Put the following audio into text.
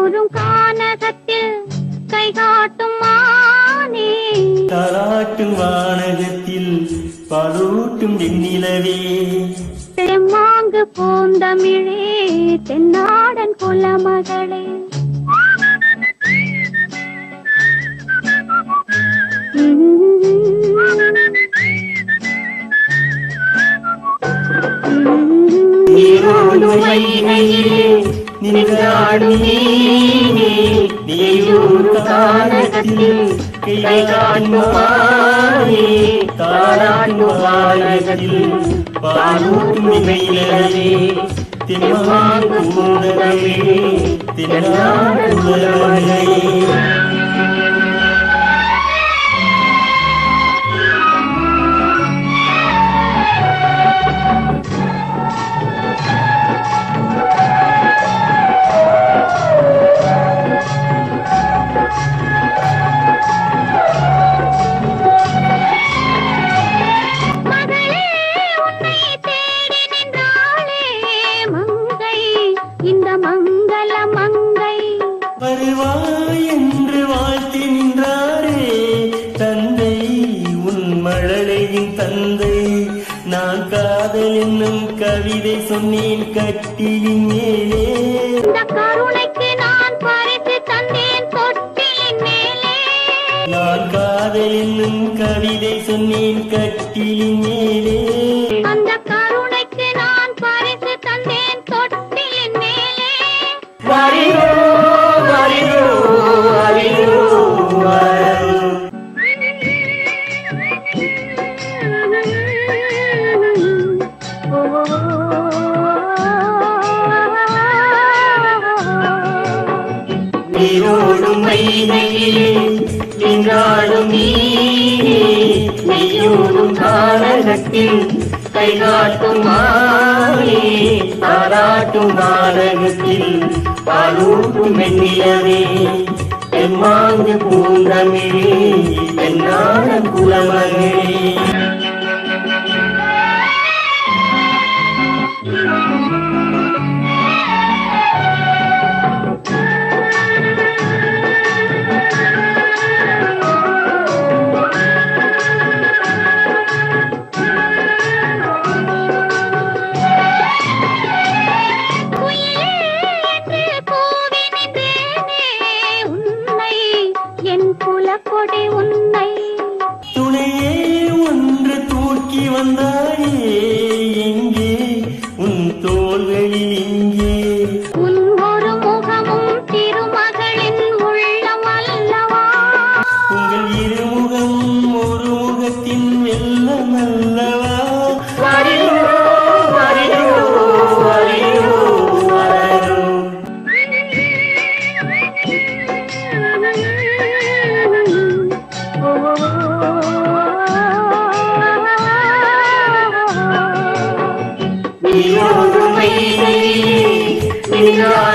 மெய்யூரும் கானகத்தில் கை காட்டும் மானே, தாலாட்டும் வானகத்தில் பாலூட்டும் வெண்ணிலவே, தெம்மாங்கு பூந்தமிழே தென்னாடன் குலமகளே. நீரோடும் வைகையிலே நின்றாடும் நீனே, நீயூரும் கானகத்தில் கை காட்டும் மானே, தாலாட்டும் வானகத்தில் பாலூட்டும் வெண்ணிலவே, தெம்மாங்கு பூந்தமிழே தென்னாடன் குலமகளே. வருவாய் என்று வாழ்த்தி நின்றாரே தந்தை, உன் மழலையின் தந்தை. நான் காதல் என்னும் கவிதை சொன்னேன் கட்டிலின் மேலே, இந்த கருணைக்கு நான் பரிசு தந்தேன் தொட்டிலின் மேலே. நான் காதல் என்னும் கவிதை சொன்னேன் கட்டிலின் மேலே, அந்த கருணைக்கு நான் பரிசு தந்தேன் தொட்டிலின் மேலே. வாரிரோ வாரிரோ வாரிரோ வாரிரோ. நீரோடும் வைகையிலே நின்றாடும் நீனே, நீயூரும் கானகத்தில் கை காட்டும் மானே, தாலாட்டும் வானகத்தில் பாலூட்டும் வெண்ணிலவே, தெம்மாங்கு பூந்தமிழே தென்னாடன் குலமகளே. குலக்கொடை உன்னை துணையே ஒன்று தூக்கி வந்தாயே, எங்கே உன் தோள்களில் இங்கே, உன் ஒரு முகமும் திருமகளின் உள்ளம் அல்லவா, உங்கள் இருமுகம் ஒரு முகத்தின் வெள்ளம் அல்லவா. வாரிரோ வாரிரோ வாரிரோ வாரிரோ. நீரோடும் வைகையிலே நின்றாடும்